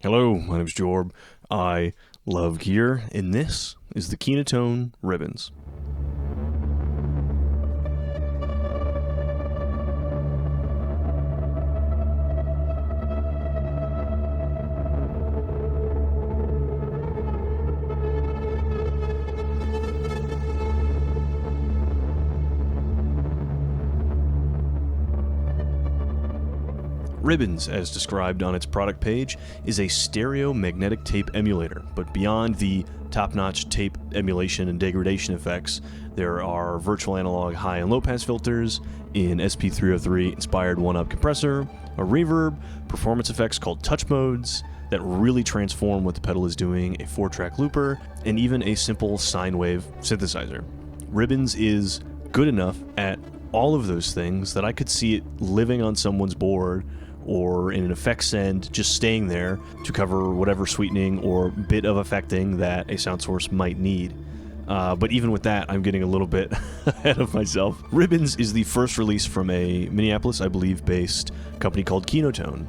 Hello, my name is Jorb. I love gear, and this is the Kinotone ribbons. Ribbons, as described on its product page, is a stereo magnetic tape emulator, but beyond the top-notch tape emulation and degradation effects, there are virtual analog high and low pass filters, an SP303 inspired one-up compressor, a reverb, performance effects called touch modes that really transform what the pedal is doing, a 4-track looper, and even a simple sine wave synthesizer. Ribbons is good enough at all of those things that I could see it living on someone's board or in an effects end, just staying there to cover whatever sweetening or bit of effecting that a sound source might need. But even with that, I'm getting a little bit ahead of myself. Ribbons is the first release from a Minneapolis, I believe, based company called Kinotone.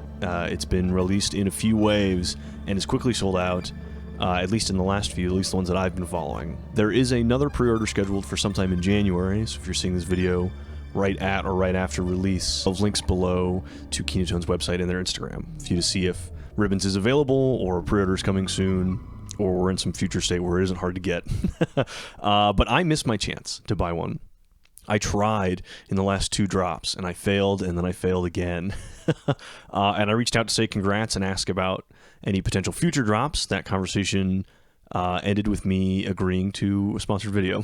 It's been released in a few waves and is quickly sold out, at least in the last few, at least the ones that I've been following. There is another pre-order scheduled for sometime in January, so if you're seeing this video right at or right after release, I'll have links below to Kinotone's website and their Instagram for you to see if Ribbons is available or pre-order is coming soon, or we're in some future state where it isn't hard to get. But I missed my chance to buy one. I tried in the last 2 drops, and I failed, and then I failed again. And I reached out to say congrats and ask about any potential future drops. That conversation ended with me agreeing to a sponsored video.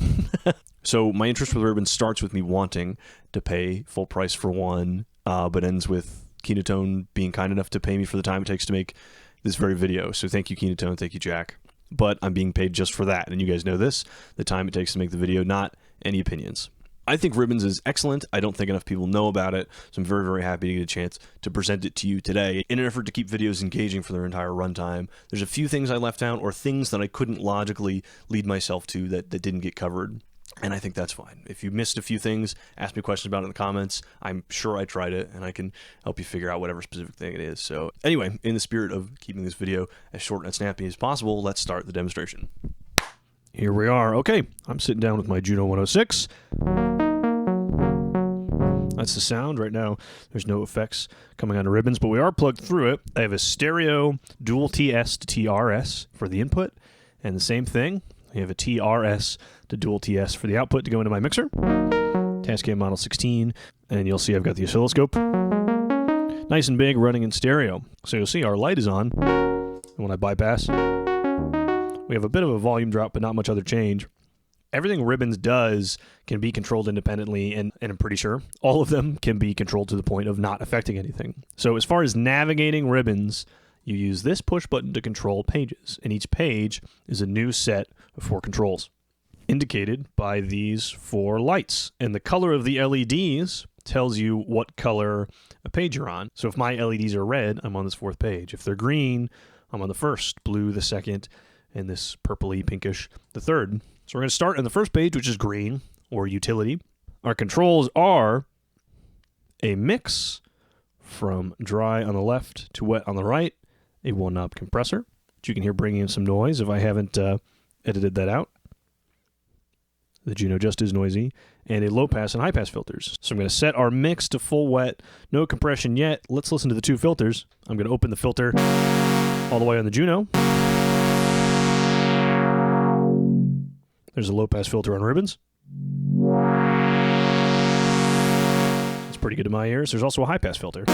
So my interest with Ribbons starts with me wanting to pay full price for one, but ends with Kinotone being kind enough to pay me for the time it takes to make this very video. So thank you, Kinotone. Thank you, Jack. But I'm being paid just for that. And you guys know this, the time it takes to make the video, not any opinions. I think Ribbons is excellent. I don't think enough people know about it, so I'm very, very happy to get a chance to present it to you today. In an effort to keep videos engaging for their entire runtime, there's a few things I left out or things that I couldn't logically lead myself to that didn't get covered. And I think that's fine. If you missed a few things, ask me questions about it in the comments. I'm sure I tried it, and I can help you figure out whatever specific thing it is. So anyway, in the spirit of keeping this video as short and snappy as possible, let's start the demonstration. Here we are. Okay, I'm sitting down with my Juno 106. That's the sound right now. There's no effects coming onto Ribbons, but we are plugged through it. I have a stereo dual TS to TRS for the input, and the same thing. I have a TRS to dual TS for the output to go into my mixer. Tascam Model 16, and you'll see I've got the oscilloscope. Nice and big, running in stereo. So you'll see our light is on, and when I bypass, we have a bit of a volume drop, but not much other change. Everything Ribbons does can be controlled independently, and I'm pretty sure all of them can be controlled to the point of not affecting anything. So as far as navigating Ribbons, you use this push button to control pages, and each page is a new set of 4 controls, indicated by these 4 lights. And the color of the LEDs tells you what color a page you're on. So if my LEDs are red, I'm on this 4th page. If they're green, I'm on the 1st, blue the 2nd, and this purpley pinkish the 3rd. So we're going to start on the 1st page, which is green, or utility. Our controls are a mix from dry on the left to wet on the right, a 1-knob compressor, which you can hear bringing in some noise if I haven't edited that out. The Juno just is noisy, and a low-pass and high-pass filters. So I'm going to set our mix to full wet, no compression yet. Let's listen to the 2 filters. I'm going to open the filter all the way on the Juno. There's a low-pass filter on Ribbons. It's pretty good to my ears. There's also a high-pass filter.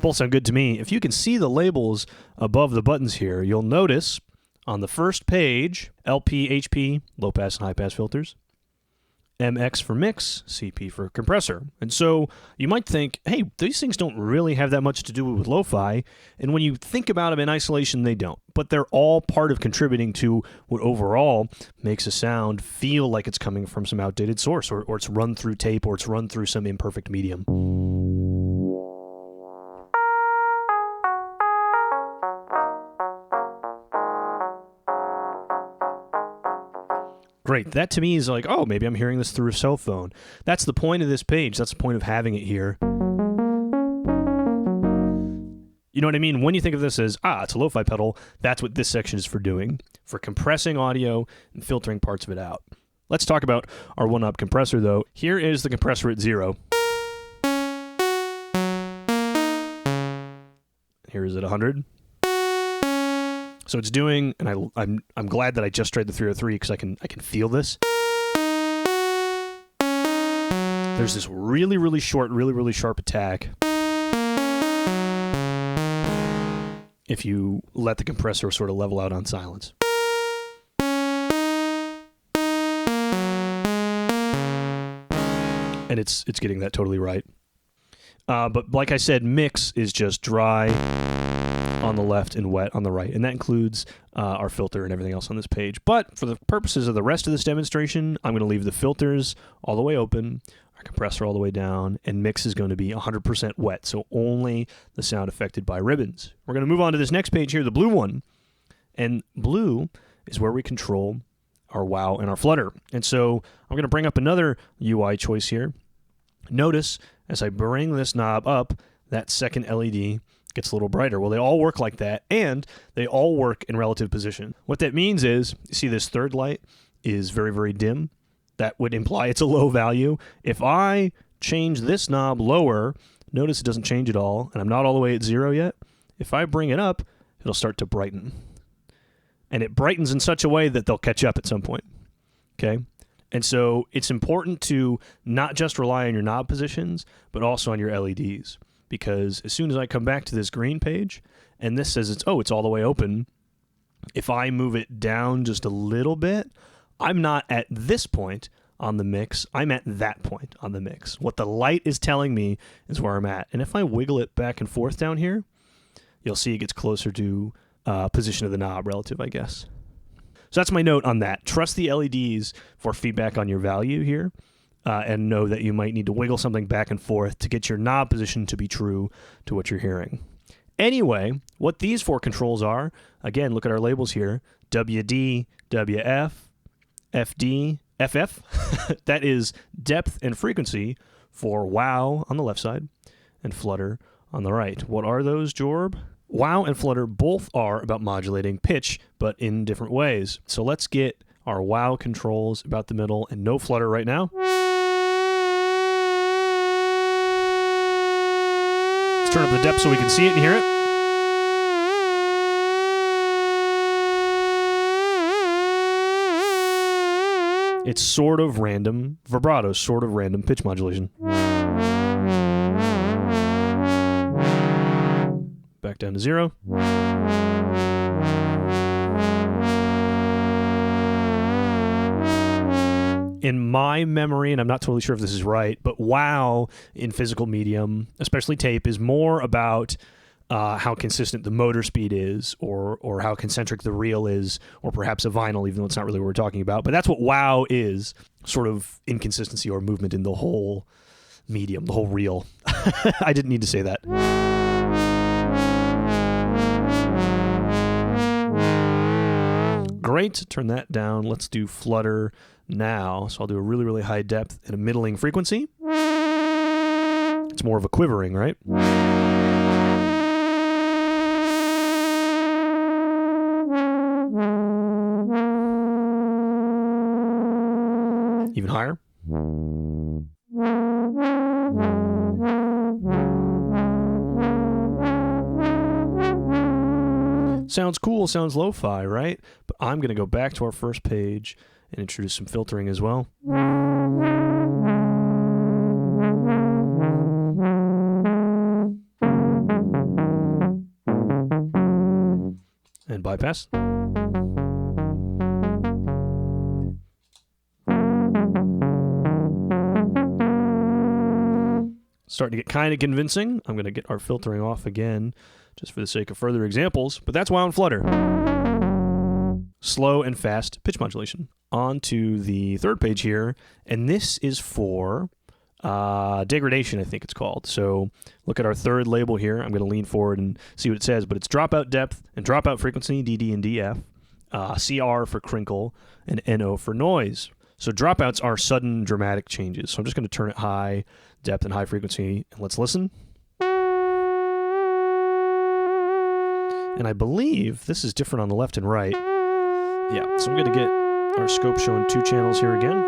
Both sound good to me. If you can see the labels above the buttons here, you'll notice on the 1st page, LP, HP, low-pass and high-pass filters, MX for mix, CP for compressor. And so you might think, hey, these things don't really have that much to do with lo-fi. And when you think about them in isolation, they don't. But they're all part of contributing to what overall makes a sound feel like it's coming from some outdated source, or it's run through tape, or it's run through some imperfect medium. Great. That to me is like, oh, maybe I'm hearing this through a cell phone. That's the point of this page. That's the point of having it here. You know what I mean? When you think of this as, it's a lo-fi pedal, that's what this section is for doing, for compressing audio and filtering parts of it out. Let's talk about our one-knob compressor, though. Here is the compressor at 0. Here is at 100. So it's doing, and I'm glad that I just tried the 303 because I can feel this. There's this really, really short, really, really sharp attack if you let the compressor sort of level out on silence. And it's getting that totally right. But like I said, mix is just dry on the left and wet on the right. And that includes our filter and everything else on this page. But for the purposes of the rest of this demonstration, I'm going to leave the filters all the way open, our compressor all the way down, and mix is going to be 100% wet. So only the sound affected by ribbons. We're going to move on to this next page here, the blue one. And blue is where we control our wow and our flutter. And so I'm going to bring up another UI choice here. Notice as I bring this knob up, that second LED gets a little brighter. Well, they all work like that, and they all work in relative position. What that means is, you see this third light is very, very dim. That would imply it's a low value. If I change this knob lower, notice it doesn't change at all, and I'm not all the way at 0 yet. If I bring it up, it'll start to brighten. And it brightens in such a way that they'll catch up at some point. Okay? And so it's important to not just rely on your knob positions, but also on your LEDs. Because as soon as I come back to this green page, and this says it's all the way open, if I move it down just a little bit, I'm not at this point on the mix, I'm at that point on the mix. What the light is telling me is where I'm at. And if I wiggle it back and forth down here, you'll see it gets closer to position of the knob relative, I guess. So that's my note on that. Trust the LEDs for feedback on your value here, and know that you might need to wiggle something back and forth to get your knob position to be true to what you're hearing. Anyway, what these 4 controls are, again, look at our labels here, WD, WF, FD, FF. That is depth and frequency for wow on the left side and flutter on the right. What are those, Jorb? Wow and flutter both are about modulating pitch, but in different ways. So let's get our wow controls about the middle and no flutter right now. Let's turn up the depth so we can see it and hear it. It's sort of random vibrato, sort of random pitch modulation. Back down to 0. In my memory, and I'm not totally sure if this is right, but wow in physical medium, especially tape, is more about how consistent the motor speed is, or how concentric the reel is, or perhaps a vinyl, even though it's not really what we're talking about. But that's what wow is, sort of inconsistency or movement in the whole medium, the whole reel. I didn't need to say that. Great, turn that down. Let's do flutter now. So I'll do a really, really high depth and a middling frequency. It's more of a quivering, right? Even higher. Sounds cool, sounds lo-fi, right? But I'm going to go back to our first page and introduce some filtering as well. And bypass. Starting to get kind of convincing. I'm going to get our filtering off again, just for the sake of further examples, but that's wow and flutter. Slow and fast pitch modulation. On to the third page here, and this is for degradation, I think it's called. So look at our third label here. I'm going to lean forward and see what it says, but it's dropout depth and dropout frequency, DD and DF. CR for crinkle, and NO for noise. So dropouts are sudden dramatic changes. So I'm just going to turn it high depth and high frequency, and let's listen. And I believe this is different on the left and right. Yeah, so I'm going to get our scope showing 2 channels here again.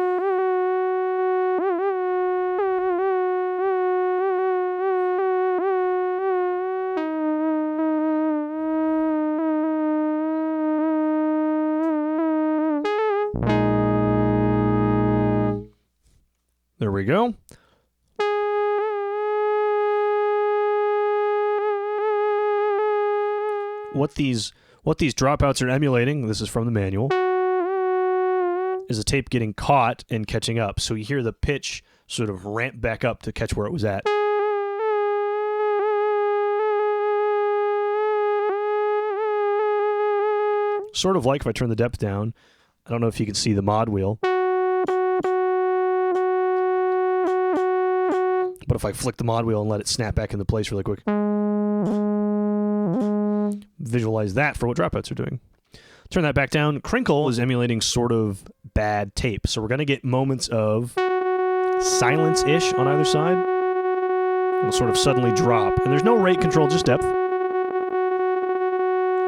There we go. What these dropouts are emulating, this is from the manual, is a tape getting caught and catching up. So you hear the pitch sort of ramp back up to catch where it was at. Sort of like if I turn the depth down, I don't know if you can see the mod wheel. But if I flick the mod wheel and let it snap back into place really quick, visualize that for what dropouts are doing. Turn that back down. Crinkle is emulating sort of bad tape. So we're going to get moments of silence-ish on either side. It'll sort of suddenly drop. And there's no rate control, just depth.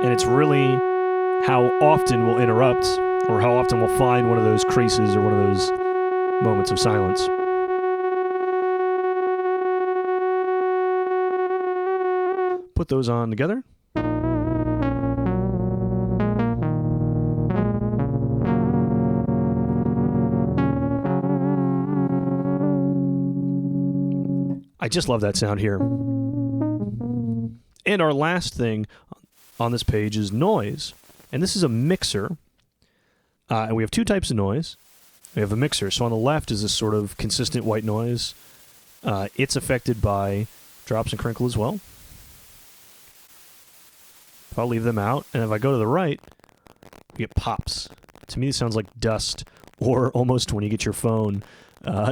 And it's really how often we'll interrupt, or how often we'll find one of those creases or one of those moments of silence. Put those on together. I just love that sound here. And our last thing on this page is noise. And this is a mixer. And we have 2 types of noise. We have a mixer. So on the left is this sort of consistent white noise. It's affected by drops and crinkle as well. If I'll leave them out, and if I go to the right, we get pops. To me, it sounds like dust, or almost when you get your phone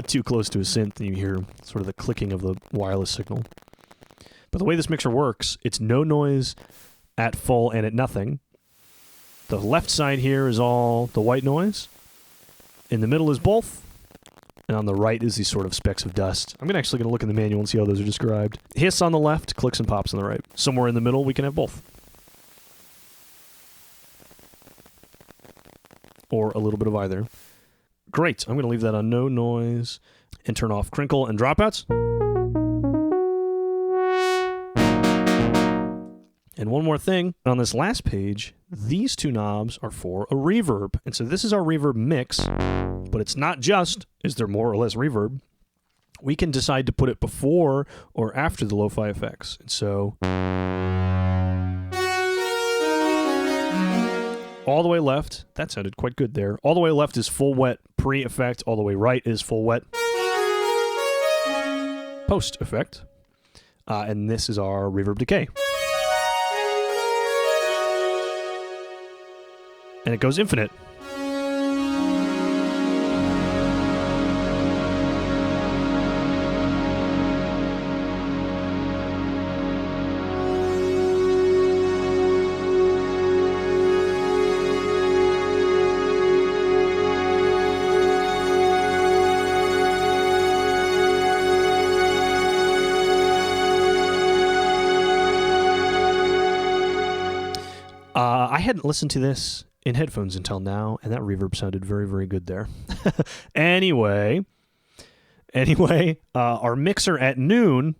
too close to a synth and you hear sort of the clicking of the wireless signal. But the way this mixer works, it's no noise at full and at nothing. The left side here is all the white noise. In the middle is both. And on the right is these sort of specks of dust. I'm actually going to look in the manual and see how those are described. Hiss on the left, clicks and pops on the right. Somewhere in the middle, we can have both. Or a little bit of either. Great. I'm going to leave that on no noise and turn off crinkle and dropouts. And one more thing. On this last page, these 2 knobs are for a reverb. And so this is our reverb mix, but it's not just, is there more or less reverb? We can decide to put it before or after the lo-fi effects. And so all the way left, that sounded quite good there. All the way left is full wet pre-effect. All the way right is full wet post-effect. And this is our reverb decay. And it goes infinite. I hadn't listened to this in headphones until now, and that reverb sounded very, very good there. Anyway, our mixer at noon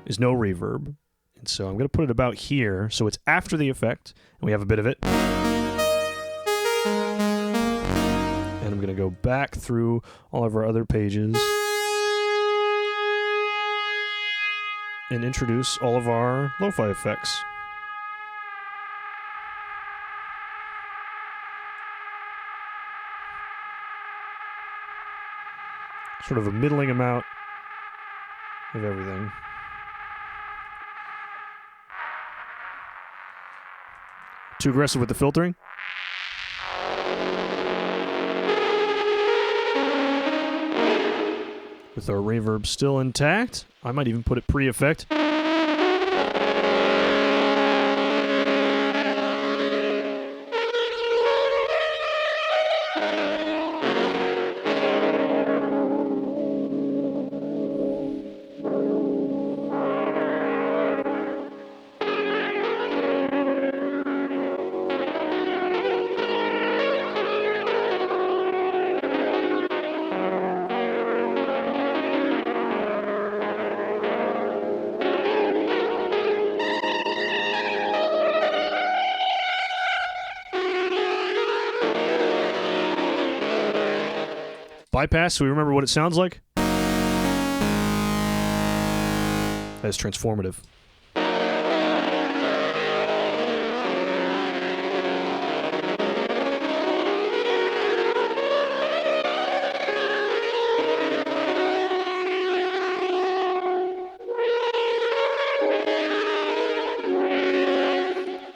is no reverb, and so I'm going to put it about here, so it's after the effect, and we have a bit of it. And I'm going to go back through all of our other pages and introduce all of our lo-fi effects. Sort of a middling amount of everything. Too aggressive with the filtering? With our reverb still intact, I might even put it pre-effect. Bypass, so we remember what it sounds like? That is transformative.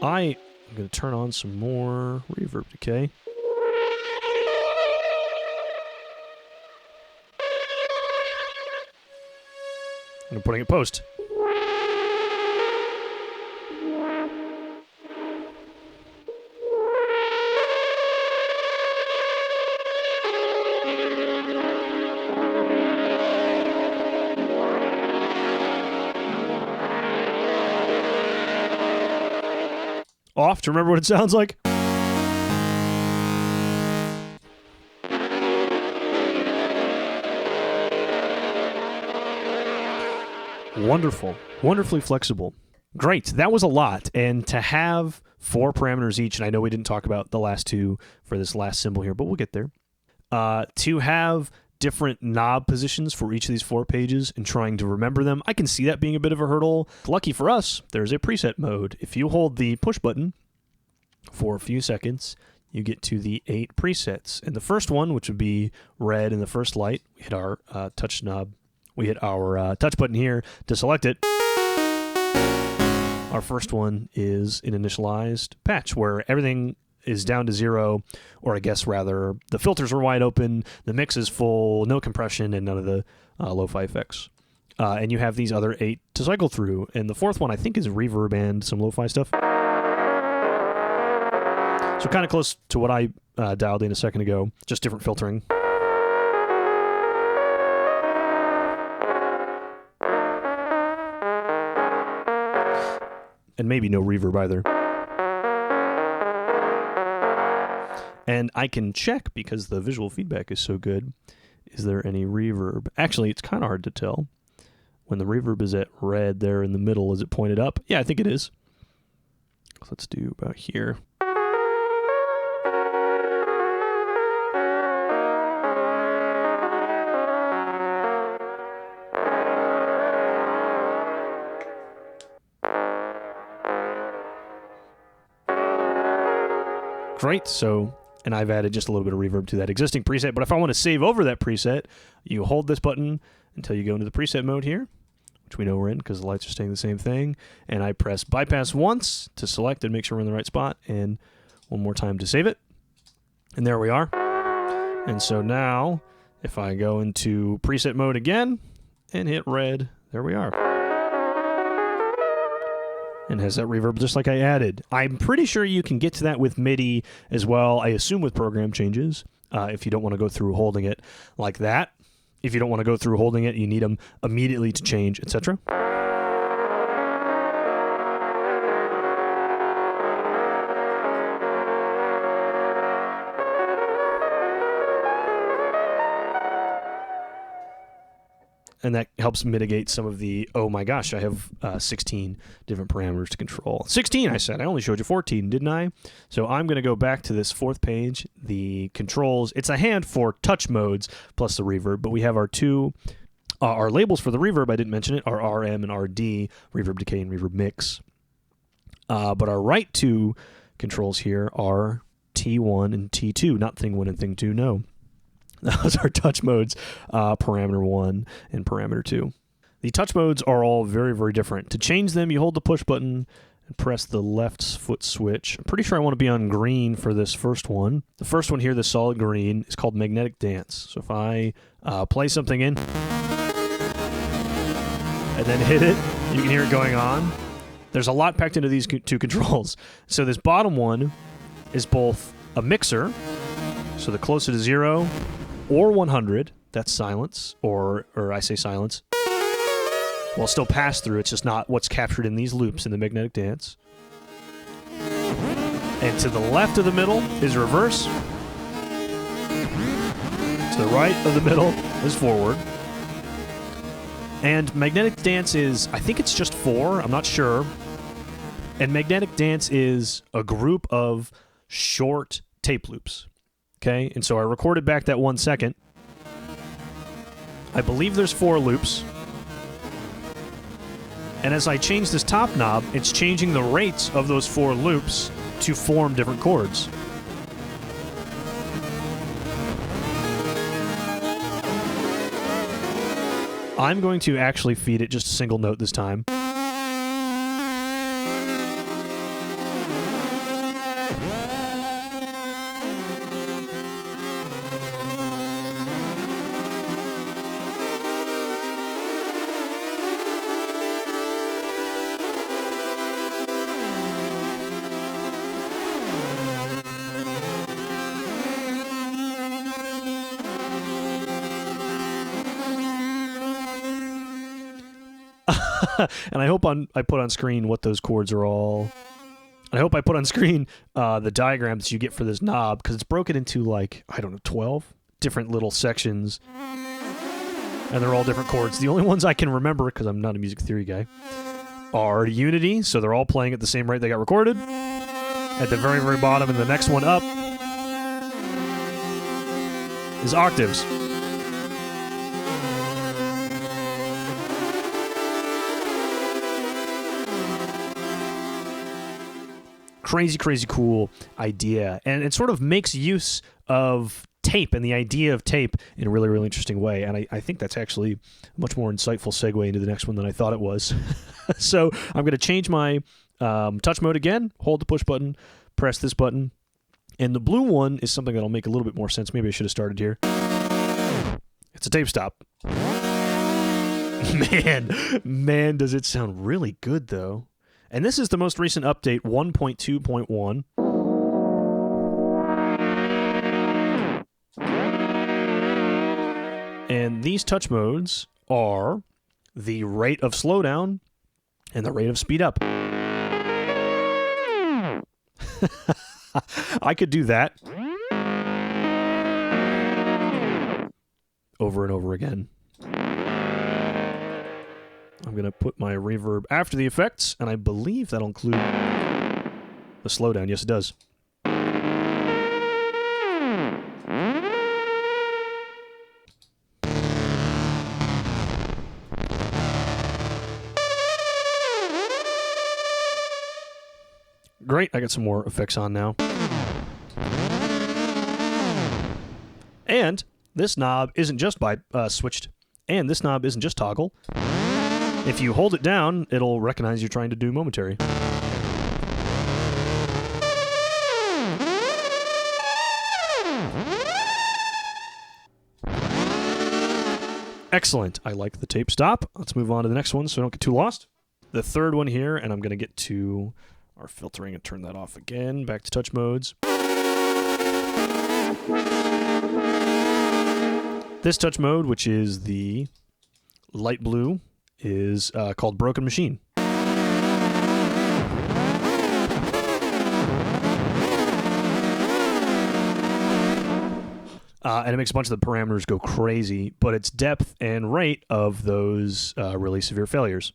I'm going to turn on some more reverb decay. I'm putting it post. Off to remember what it sounds like. Wonderful. Wonderfully flexible. Great. That was a lot. And to have 4 parameters each, and I know we didn't talk about the last 2 for this last symbol here, but we'll get there. To have different knob positions for each of these 4 pages and trying to remember them, I can see that being a bit of a hurdle. Lucky for us, there's a preset mode. If you hold the push button for a few seconds, you get to the 8 presets. And the first one, which would be red in the first light, we hit our touch knob. We hit our touch button here to select it. Our first one is an initialized patch where everything is down to 0, or I guess rather the filters are wide open, the mix is full, no compression, and none of the lo-fi effects. And you have these other 8 to cycle through. And the fourth one, I think, is reverb and some lo-fi stuff. So kind of close to what I dialed in a second ago, just different filtering. And maybe no reverb either. And I can check, because the visual feedback is so good, is there any reverb? Actually, it's kind of hard to tell. When the reverb is at red there in the middle, is it pointed up? Yeah, I think it is. Let's do about here. Great, so, and I've added just a little bit of reverb to that existing preset, but if I want to save over that preset, you hold this button until you go into the preset mode here, which we know we're in because the lights are staying the same thing, and I press bypass once to select and make sure we're in the right spot, and one more time to save it, and there we are. And so now, if I go into preset mode again and hit red, there we are. And has that reverb just like I added. I'm pretty sure you can get to that with MIDI as well, I assume with program changes, if you don't want to go through holding it like that. If you don't want to go through holding it, you need them immediately to change, etc. And that helps mitigate some of the, oh my gosh, I have 16 different parameters to control. 16, I said. I only showed you 14, didn't I? So I'm going to go back to this 4th page, the controls. It's a hand for touch modes plus the reverb, but we have our 2, our labels for the reverb, I didn't mention it, are RM and RD, reverb decay and reverb mix. But our right 2 controls here are T1 and T2, not thing 1 and thing 2, no. Those are touch modes, parameter 1 and parameter 2. The touch modes are all very, very different. To change them, you hold the push button and press the left foot switch. I'm pretty sure I want to be on green for this first one. The first one here, the solid green, is called Magnetic Dance. So if I play something in and then hit it, you can hear it going on. There's a lot packed into these 2 controls. So this bottom one is both a mixer, so the closer to 0, or 100, that's silence, or I say silence. Well, still pass through, it's just not what's captured in these loops in the Magnetic Dance. And to the left of the middle is reverse. To the right of the middle is forward. And Magnetic Dance is, I think it's just 4, I'm not sure. And Magnetic Dance is a group of short tape loops. Okay, and so I recorded back that 1 second, I believe there's 4 loops. And as I change this top knob, it's changing the rates of those 4 loops to form different chords. I'm going to actually feed it just a single note this time. And I hope I put on screen what those chords are all. And I hope I put on screen the diagrams you get for this knob, because it's broken into, like, I don't know, 12 different little sections. And they're all different chords. The only ones I can remember, because I'm not a music theory guy, are unity, so they're all playing at the same rate they got recorded. At the very, very bottom, and the next one up is octaves. Crazy, crazy cool idea. And it sort of makes use of tape and the idea of tape in a really, really interesting way. And I think that's actually a much more insightful segue into the next one than I thought it was. So I'm going to change my touch mode again, hold the push button, press this button. And the blue one is something that'll make a little bit more sense. Maybe I should have started here. It's a tape stop. Man, does it sound really good, though. And this is the most recent update, 1.2.1. And these touch modes are the rate of slowdown and the rate of speed up. I could do that over and over again. I'm going to put my reverb after the effects, and I believe that'll include the slowdown. Yes, it does. Great, I got some more effects on now. And this knob isn't just switched, and this knob isn't just toggle. If you hold it down, it'll recognize you're trying to do momentary. Excellent. I like the tape stop. Let's move on to the next one so I don't get too lost. The third one here, and I'm going to get to our filtering and turn that off again. Back to touch modes. This touch mode, which is the light blue, is called Broken Machine. And it makes a bunch of the parameters go crazy, but it's depth and rate of those really severe failures.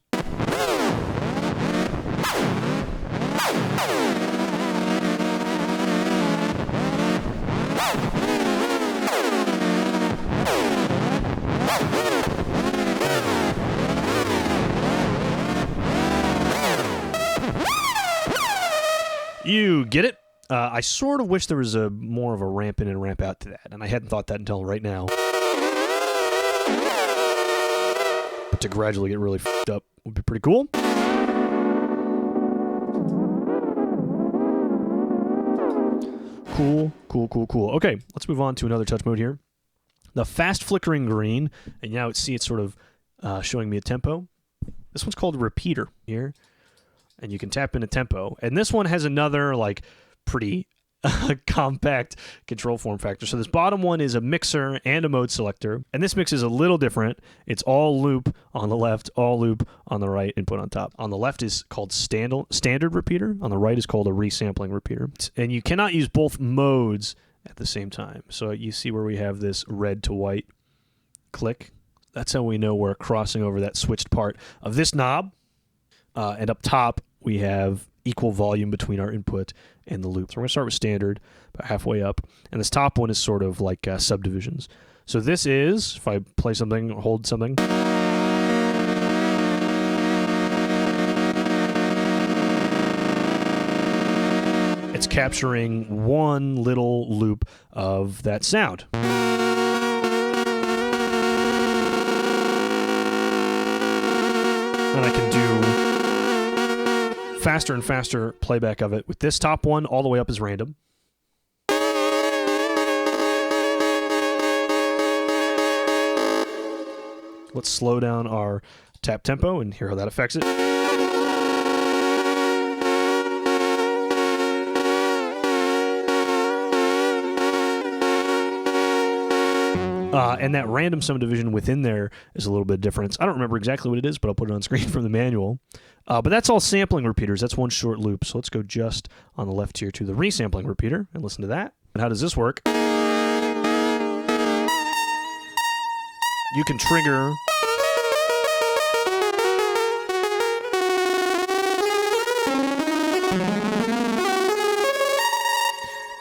You get it? I sort of wish there was more of a ramp in and ramp out to that, and I hadn't thought that until right now. But to gradually get really f***ed up would be pretty cool. Cool. Okay, let's move on to another touch mode here. The fast flickering green, and now it's sort of showing me a tempo. This one's called Repeater here. And you can tap into tempo. And this one has another, like, pretty compact control form factor. So this bottom one is a mixer and a mode selector. And this mix is a little different. It's all loop on the left, all loop on the right, input on top. On the left is called standard repeater. On the right is called a resampling repeater. And you cannot use both modes at the same time. So you see where we have this red to white click. That's how we know we're crossing over that switched part of this knob. And up top, we have equal volume between our input and the loop. So we're going to start with standard, about halfway up. And this top one is sort of like subdivisions. So this is, if I play something, hold something. It's capturing one little loop of that sound. And I can do faster and faster playback of it. With this top one, all the way up is random. Let's slow down our tap tempo and hear how that affects it. And that random subdivision within there is a little bit of difference. I don't remember exactly what it is, but I'll put it on screen from the manual. But that's all sampling repeaters. That's one short loop. So let's go just on the left here to the resampling repeater and listen to that. And how does this work? You can trigger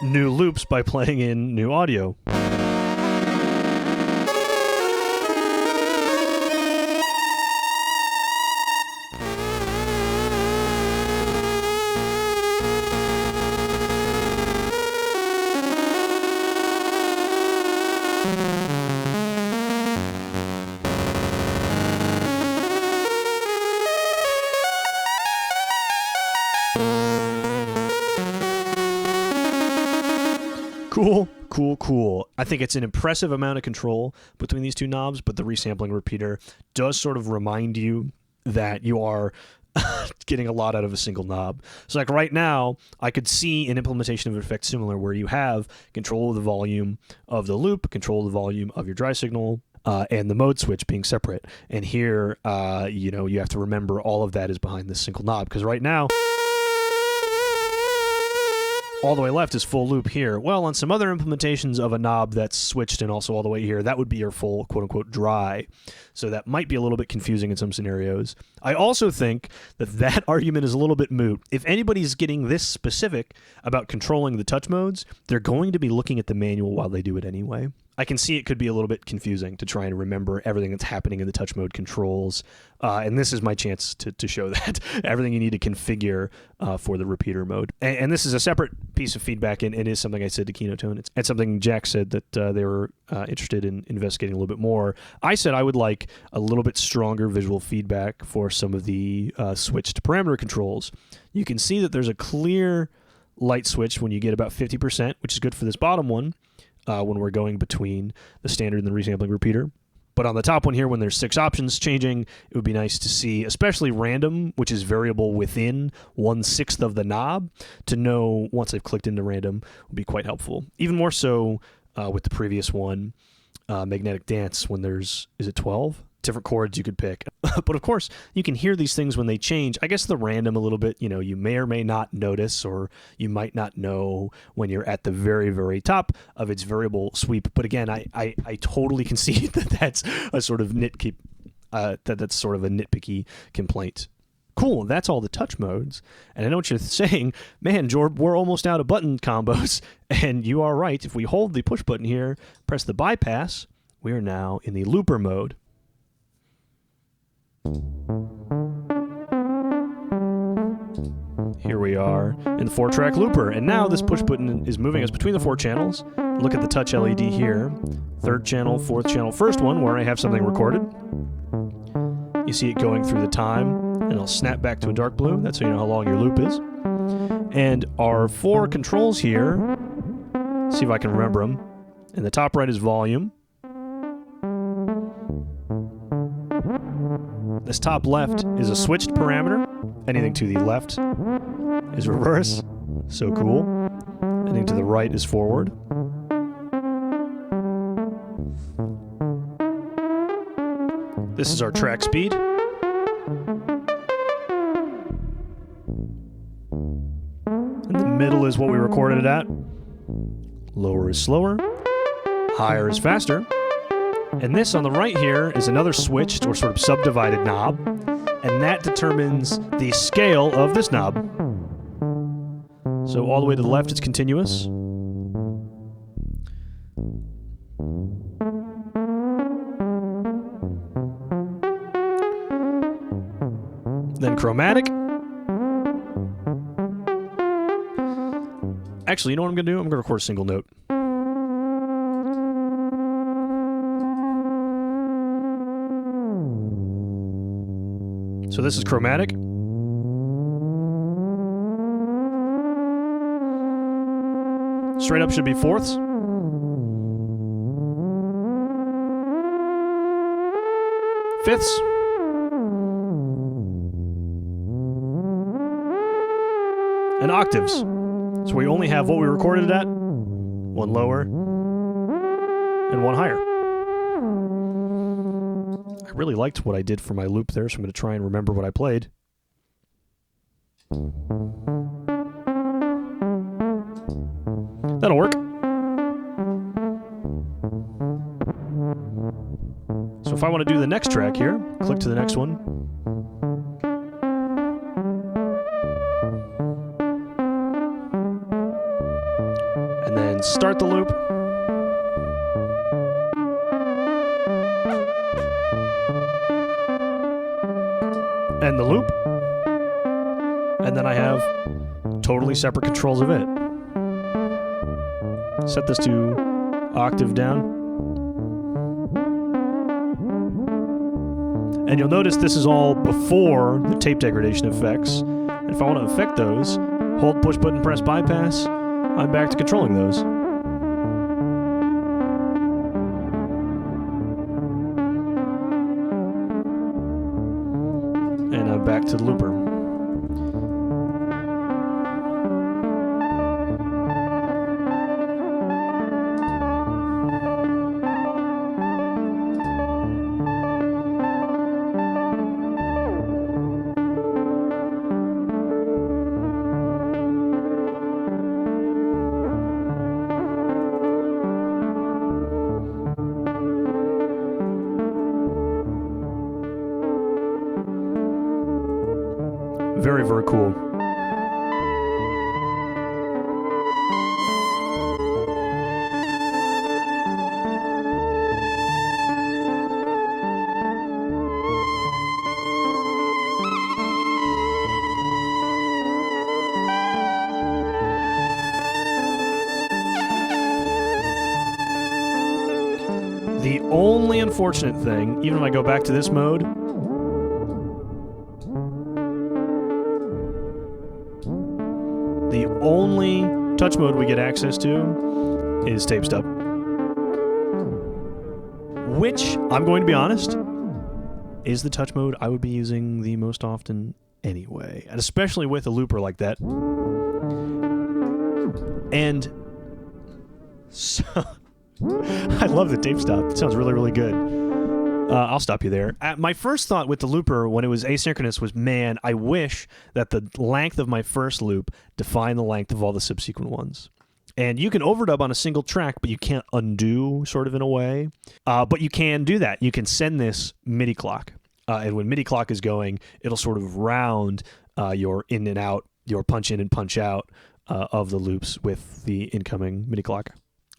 new loops by playing in new audio. Cool. I think it's an impressive amount of control between these two knobs, but the resampling repeater does sort of remind you that you are getting a lot out of a single knob. So like right now, I could see an implementation of an effect similar where you have control of the volume of the loop, control of the volume of your dry signal, and the mode switch being separate. And here, you have to remember all of that is behind this single knob, because right now, all the way left is full loop here. Well, on some other implementations of a knob that's switched and also all the way here, that would be your full quote-unquote dry. So that might be a little bit confusing in some scenarios. I also think that argument is a little bit moot. If anybody's getting this specific about controlling the touch modes, they're going to be looking at the manual while they do it anyway. I can see it could be a little bit confusing to try and remember everything that's happening in the touch mode controls. And this is my chance to show that. Everything you need to configure for the repeater mode. And this is a separate piece of feedback, and it is something I said to Kinotone. It's something Jack said that they were interested in investigating a little bit more. I said I would like a little bit stronger visual feedback for some of the switched parameter controls. You can see that there's a clear light switch when you get about 50%, which is good for this bottom one. When we're going between the standard and the resampling repeater. But on the top one here, when there's 6 options changing, it would be nice to see, especially random, which is variable within 1/6 of the knob, to know once I've clicked into random would be quite helpful. Even more so with the previous one, magnetic dance, when there's, is it 12? Different chords you could pick. But of course, you can hear these things when they change. I guess the random a little bit, you may or may not notice, or you might not know when you're at the very, very top of its variable sweep. But again, I totally concede that that's a sort of that's sort of a nitpicky complaint. Cool, that's all the touch modes. And I know what you're saying, man, Jorb, we're almost out of button combos. And you are right. If we hold the push button here, press the bypass, we are now in the looper mode. Here we are in the 4-track looper, and now this push button is moving us between the 4 channels. Look at the touch LED here. 3rd channel, 4th channel, 1st one where I have something recorded. You see it going through the time, and I'll snap back to a dark blue. That's so you know how long your loop is. And our 4 controls here, see if I can remember them. In the top right is volume. This top left is a switched parameter. Anything to the left is reverse. So cool. Anything to the right is forward. This is our track speed. In the middle is what we recorded it at. Lower is slower. Higher is faster. And this on the right here is another switched or sort of subdivided knob, and that determines the scale of this knob. So all the way to the left it's continuous. then chromatic. Actually, you know what I'm going to do? I'm going to record a single note. So this is chromatic. Straight up should be fourths. Fifths. And octaves. So we only have what we recorded it at, one lower and one higher. I really liked what I did for my loop there, so I'm going to try and remember what I played. That'll work. So if I want to do the next track here, click to the next one. And then start the loop. End the loop. And then I have totally separate controls of it. Set this to octave down. And you'll notice this is all before the tape degradation effects. And if I want to affect those, hold push button, press bypass, I'm back to controlling those. And I'm back to the looper. Very, very cool. The only unfortunate thing, even if I go back to this mode, the only touch mode we get access to is tape stub. Which, I'm going to be honest, is the touch mode I would be using the most often anyway. And especially with a looper like that. And so I love the tape stop. It sounds really, really good. I'll stop you there. My first thought with the looper when it was asynchronous was, man, I wish that the length of my first loop defined the length of all the subsequent ones. And you can overdub on a single track, but you can't undo, sort of in a way. But you can do that. You can send this MIDI clock. And when MIDI clock is going, it'll sort of round your in and out, your punch in and punch out of the loops with the incoming MIDI clock.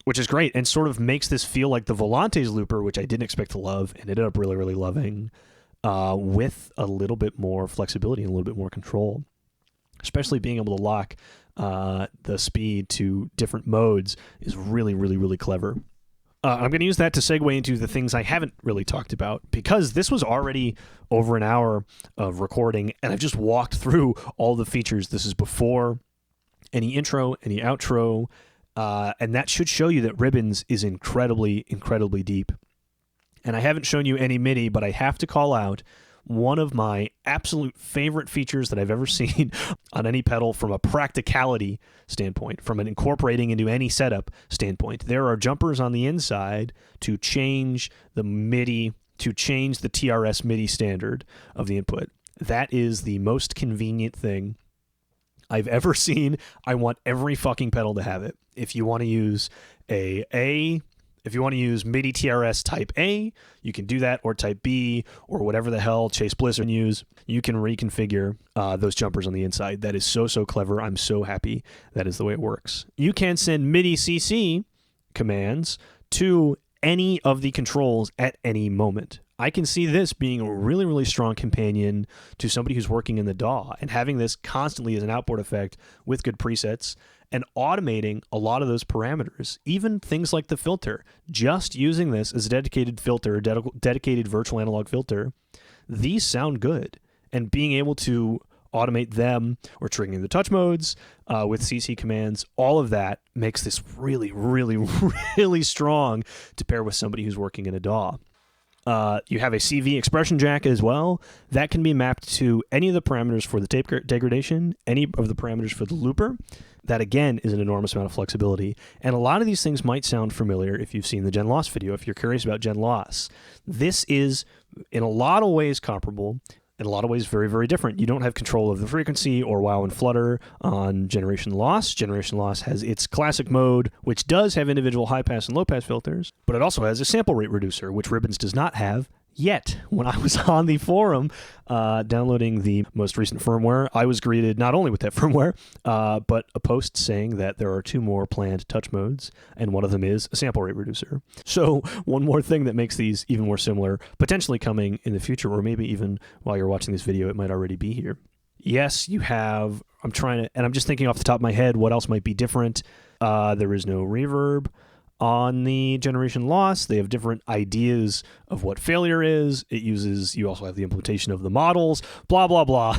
Which is great and sort of makes this feel like the Volantes looper, which I didn't expect to love and ended up really, really loving, with a little bit more flexibility and a little bit more control. Especially being able to lock the speed to different modes is really, really, really clever. I'm going to use that to segue into the things I haven't really talked about, because this was already over an hour of recording, and I've just walked through all the features. This is before any intro, any outro, and that should show you that Ribbons is incredibly, incredibly deep. And I haven't shown you any MIDI, but I have to call out one of my absolute favorite features that I've ever seen on any pedal from a practicality standpoint, from an incorporating into any setup standpoint. There are jumpers on the inside to change the MIDI, to change the TRS MIDI standard of the input. That is the most convenient thing I've ever seen. I want every fucking pedal to have it. If you want to use if you want to use MIDI TRS type A, you can do that, or type B, or whatever the hell Chase Blizzard use. You can reconfigure those jumpers on the inside. That is so, so clever. I'm so happy that is the way it works. You can send MIDI CC commands to any of the controls at any moment. I can see this being a really, really strong companion to somebody who's working in the DAW, and having this constantly as an outboard effect with good presets and automating a lot of those parameters, even things like the filter. Just using this as a dedicated filter, a dedicated virtual analog filter, these sound good. And being able to automate them or triggering the touch modes with CC commands, all of that makes this really, really, really strong to pair with somebody who's working in a DAW. You have a CV expression jack as well. That can be mapped to any of the parameters for the tape degradation, any of the parameters for the looper. That, again, is an enormous amount of flexibility. And a lot of these things might sound familiar if you've seen the Gen Loss video, if you're curious about Gen Loss. This is, in a lot of ways, comparable. In a lot of ways, very, very different. You don't have control of the frequency or WoW and Flutter on Generation Loss. Generation Loss has its classic mode, which does have individual high-pass and low-pass filters, but it also has a sample rate reducer, which Ribbons does not have yet. When I was on the forum downloading the most recent firmware, I was greeted not only with that firmware, but a post saying that there are 2 more planned touch modes, and one of them is a sample rate reducer. So one more thing that makes these even more similar, potentially coming in the future, or maybe even while you're watching this video, it might already be here. Yes, you have, I'm just thinking off the top of my head, what else might be different? There is no reverb on the Generation Loss. They have different ideas of what failure is. You also have the implementation of the models, blah, blah, blah.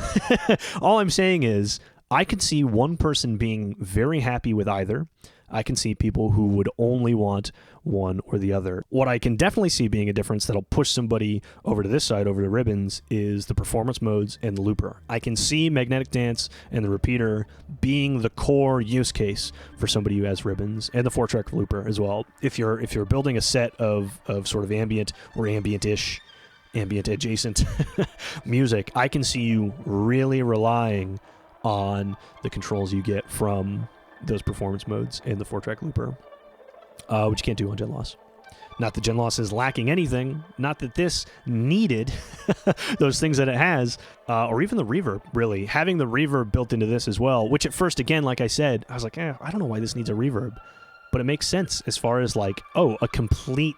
All I'm saying is I could see one person being very happy with either. I can see people who would only want one or the other. What I can definitely see being a difference that'll push somebody over to this side, over to Ribbons, is the performance modes and the looper. I can see Magnetic Dance and the repeater being the core use case for somebody who has Ribbons, and the 4-track looper as well. If you're building a set of sort of ambient or ambient-ish, ambient adjacent music, I can see you really relying on the controls you get from those performance modes and the 4-track looper, which you can't do on Gen Loss. Not that Gen Loss is lacking anything, not that this needed those things that it has, or even the reverb, really. Having the reverb built into this as well, which at first, again, like I said, I was like, I don't know why this needs a reverb, but it makes sense as far as like, a complete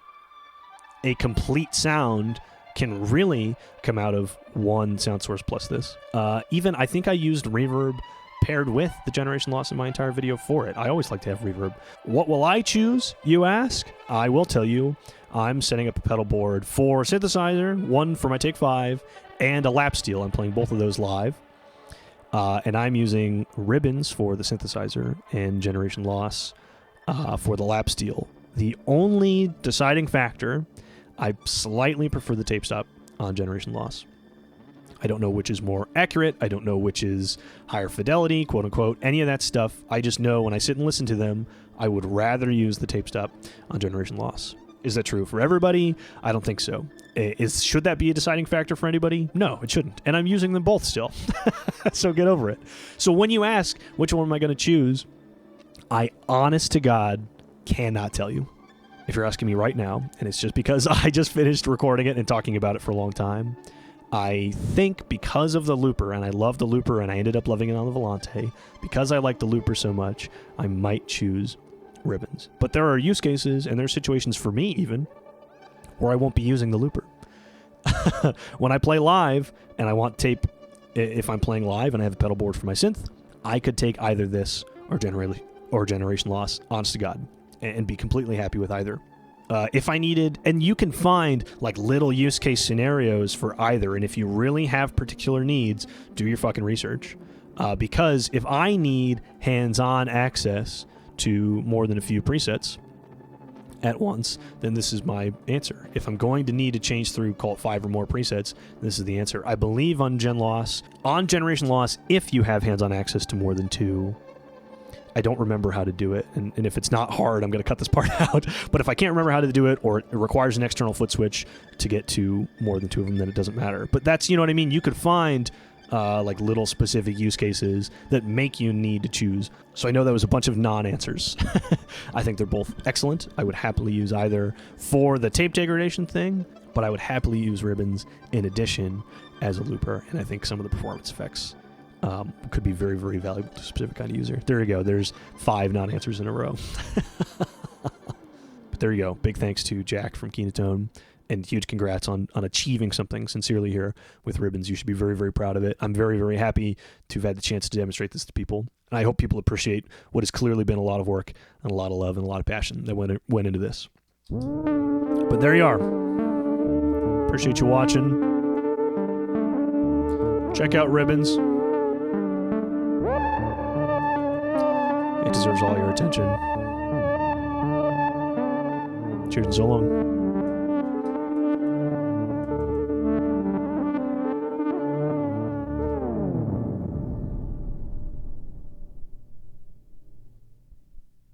sound can really come out of one sound source plus this. Even, I think I used reverb paired with the Generation Loss in my entire video for it. I always like to have reverb. What will I choose, you ask? I will tell you, I'm setting up a pedal board for synthesizer, one for my Take 5, and a lap steel. I'm playing both of those live. And I'm using Ribbons for the synthesizer and Generation Loss for the lap steel. The only deciding factor, I slightly prefer the tape stop on Generation Loss. I don't know which is more accurate. I don't know which is higher fidelity, quote unquote, any of that stuff. I just know when I sit and listen to them, I would rather use the tape stop on Generation Loss. Is that true for everybody? I don't think so. Should that be a deciding factor for anybody? No, it shouldn't. And I'm using them both still. So get over it. So when you ask, which one am I going to choose? I, honest to God, cannot tell you. If you're asking me right now, and it's just because I just finished recording it and talking about it for a long time, I think because of the looper, and I love the looper, and I ended up loving it on the Volante, because I like the looper so much, I might choose Ribbons. But there are use cases, and there are situations for me even, where I won't be using the looper. When I play live, and I want tape, if I'm playing live and I have a pedal board for my synth, I could take either this or Generation Loss, honest to God, and be completely happy with either. If I needed, and you can find like little use case scenarios for either, and if you really have particular needs, do your fucking research. Because if I need hands-on access to more than a few presets at once, then this is my answer. If I'm going to need to change through, call it 5 or more presets, this is the answer. I believe on Generation Loss, if you have hands-on access to more than 2, I don't remember how to do it, and if it's not hard, I'm going to cut this part out. But if I can't remember how to do it, or it requires an external foot switch to get to more than 2 of them, then it doesn't matter. But that's, you know what I mean? You could find like little specific use cases that make you need to choose. So I know that was a bunch of non-answers. I think they're both excellent. I would happily use either for the tape degradation thing, but I would happily use Ribbons in addition as a looper, and I think some of the performance effects could be very, very valuable to a specific kind of user. There you go. There's 5 non-answers in a row. But there you go. Big thanks to Jack from Kinotone and huge congrats on achieving something sincerely here with Ribbons. You should be very, very proud of it. I'm very, very happy to have had the chance to demonstrate this to people. And I hope people appreciate what has clearly been a lot of work and a lot of love and a lot of passion that went into this. But there you are. Appreciate you watching. Check out Ribbons. It deserves all your attention. Cheers and so long.